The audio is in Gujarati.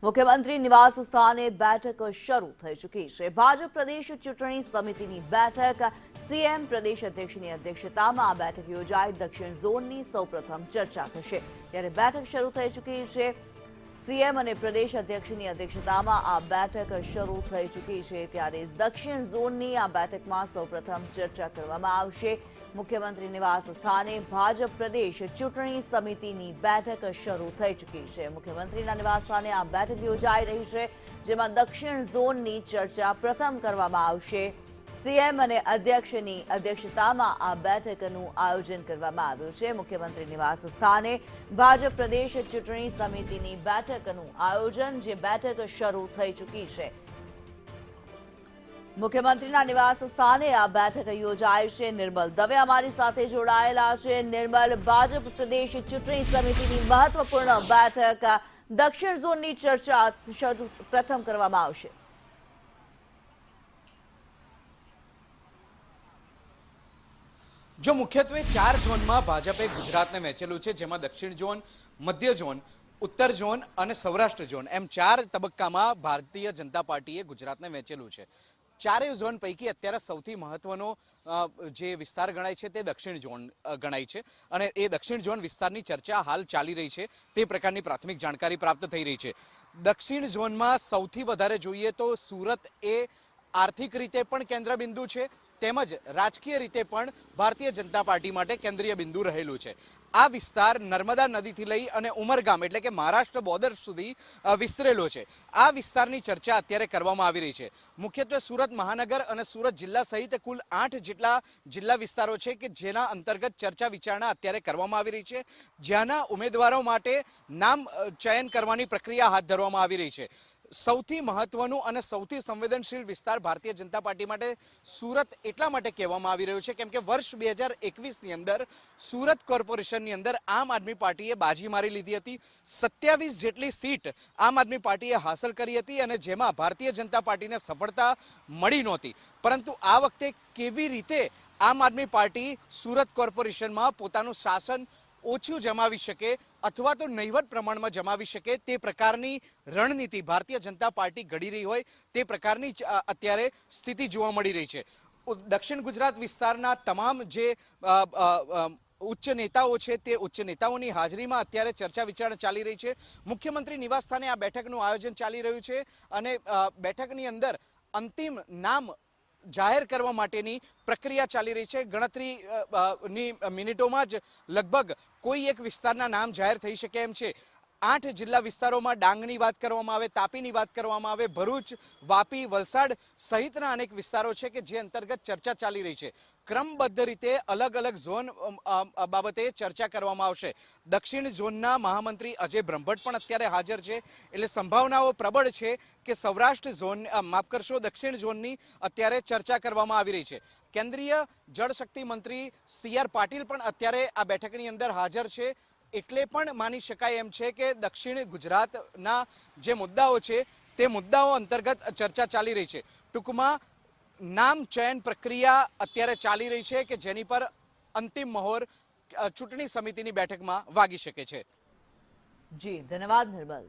મુખ્યમંત્રી નિવાસ સ્થાને બેઠક શરૂ થઈ ચૂકી છે। ભાજપ પ્રદેશ ચૂંટણી સમિતિની બેઠક સીએમ પ્રદેશ અધ્યક્ષની અધ્યક્ષતામાં આ બેઠક યોજાઈ દક્ષિણ ઝોનની સૌપ્રથમ ચર્ચા થશે। ત્યારે બેઠક શરૂ થઈ ચૂકી છે। સીએમ અને પ્રદેશ અધ્યક્ષની અધ્યક્ષતામાં આ બેઠક શરૂ થઈ ચૂકી છે। ત્યારે દક્ષિણ ઝોનની આ બેઠકમાં સૌપ્રથમ ચર્ચા કરવામાં આવશે। મુખ્યમંત્રી નિવાસ સ્થાને ભાજપ પ્રદેશ ચૂંટણી સમિતિની બેઠક શરૂ થઈ ચૂકી છે। મુખ્યમંત્રીના નિવાસ સ્થાને આ બેઠક યોજાઈ રહી છે, જેમાં દક્ષિણ ઝોનની ચર્ચા પ્રથમ કરવામાં આવશે। સીએમ અને અધ્યક્ષની અધ્યક્ષતામાં આ બેઠકનું આયોજન કરવામાં આવ્યું છે। મુખ્યમંત્રી નિવાસ સ્થાને ભાજપ પ્રદેશ ચૂંટણી સમિતિની બેઠકનું આયોજન, જે બેઠક શરૂ થઈ ચૂકી છે। મુખ્યમંત્રીના નિવાસ સ્થાને આ બેઠક યોજાઈ છે। નિર્મલ દવે અમારી સાથે જોડાયેલા છે। નિર્મલ, ભાજપ પ્રદેશ ચૂંટણી સમિતિની મહત્વપૂર્ણ બેઠક દક્ષિણ ઝોનની ચર્ચા પ્રથમ કરવામાં આવશે। જો મુખ્યત્વે 4 ઝોનમાં ભાજપે ગુજરાતને વહેંચેલું છે, જેમાં દક્ષિણ ઝોન, મધ્ય ઝોન, ઉત્તર ઝોન અને સૌરાષ્ટ્ર ઝોન એમ 4 તબક્કામાં ભારતીય જનતા પાર્ટીએ ગુજરાતને વહેંચેલું છે। ચારેય ઝોન પૈકી અત્યારે સૌથી મહત્વનો જે વિસ્તાર ગણાય છે તે દક્ષિણ ઝોન ગણાય છે, અને એ દક્ષિણ ઝોન વિસ્તારની ચર્ચા હાલ ચાલી રહી છે। તે પ્રકારની પ્રાથમિક જાણકારી પ્રાપ્ત થઈ રહી છે। દક્ષિણ ઝોનમાં સૌથી વધારે જોઈએ તો સુરત એ આર્થિક રીતે પણ કેન્દ્રબિંદુ છે, તેમજ રાજકીય રીતે પણ ભારતીય જનતા પાર્ટી માટે કેન્દ્રીય બિંદુ રહેલું છે। આ વિસ્તાર નર્મદા નદીથી લઈ અને ઉમરગામ એટલે કે મહારાષ્ટ્ર બોર્ડર સુધી વિસ્તરેલો છે। આ વિસ્તારની ચર્ચા અત્યારે કરવામાં આવી રહી છે। મુખ્યત્વે સુરત મહાનગર અને સુરત જિલ્લા સહિત કુલ 8 જેટલા જિલ્લા વિસ્તારો છે કે જેના અંતર્ગત ચર્ચા વિચારણા અત્યારે કરવામાં આવી રહી છે, જ્યાંના ઉમેદવારો માટે નામ ચયન કરવાની પ્રક્રિયા હાથ ધરવામાં આવી રહી છે। સૌથી મહત્વનું અને સૌથી સંવેદનશીલ વિસ્તાર ભારતીય જનતા પાર્ટી માટે સુરત એટલા માટે કહેવામાં આવી રહ્યું છે કેમ કે વર્ષ 2021ની અંદર સુરત કોર્પોરેશનની અંદર આમ આદમી પાર્ટીએ બાજી મારી લીધી હતી। 27 જેટલી સીટ આમ આદમી પાર્ટીએ હાંસલ કરી હતી, અને જેમાં ભારતીય જનતા પાર્ટીને સફળતા મળી નહોતી। પરંતુ આ વખતે કેવી રીતે આમ આદમી પાર્ટી સુરત કોર્પોરેશનમાં પોતાનું શાસન ઓછું જમાવી શકે અથવા તો નહીવત પ્રમાણમાં જમાવી શકે તે પ્રકારની રણનીતિ ભારતીય જનતા પાર્ટી ઘડી રહી હોય તે પ્રકારની અત્યારે સ્થિતિ જોવા મળી રહી છે। દક્ષિણ ગુજરાત વિસ્તારના તમામ જે ઉચ્ચ નેતાઓ છે તે ઉચ્ચ નેતાઓની હાજરીમાં અત્યારે ચર્ચા વિચારણા ચાલી રહી છે। મુખ્યમંત્રી નિવાસ સ્થાને આ બેઠકનું આયોજન ચાલી રહ્યું છે, અને બેઠકની અંદર અંતિમ નામ જાહેર કરવા માટેની પ્રક્રિયા ચાલી રહી છે। ગણતરીની મિનિટોમાં જ લગભગ કોઈ એક વિસ્તારના નામ જાહેર થઈ શકે એમ છે। 8 જિલ્લા વિસ્તારોમાં ડાંગની વાત કરવામાં આવે, તાપીની વાત કરવામાં આવે, ભરૂચ, વાપી, વલસાડ સહિતના અનેક વિસ્તારો છે કે જે અંતર્ગત ચર્ચા ચાલી રહી છે। ક્રમબદ્ધ રીતે અલગ અલગ ઝોન બાબતે ચર્ચા કરવામાં આવશે। દક્ષિણ ઝોનના મહામંત્રી અજય બ્રહ્મભટ્ટ પણ અત્યારે હાજર છે, એટલે સંભાવનાઓ પ્રબળ છે કે સૌરાષ્ટ્ર ઝોન માફ કરશો દક્ષિણ ઝોનની અત્યારે ચર્ચા કરવામાં આવી રહી છે। કેન્દ્રીય જળશક્તિ મંત્રી CR પાટીલ પણ અત્યારે આ બેઠકની અંદર હાજર છે, એટલે પણ માની શકાય એમ છે કે દક્ષિણ ગુજરાતના જે મુદ્દાઓ છે તે મુદ્દાઓ અંતર્ગત ચર્ચા ચાલી રહી છે। ટૂંકમાં નામ ચયન પ્રક્રિયા અત્યારે ચાલી રહી છે કે જેની પર અંતિમ મહોર ચૂંટણી સમિતિની બેઠકમાં વાગી શકે છે। જી, ધન્યવાદ નિર્મલ।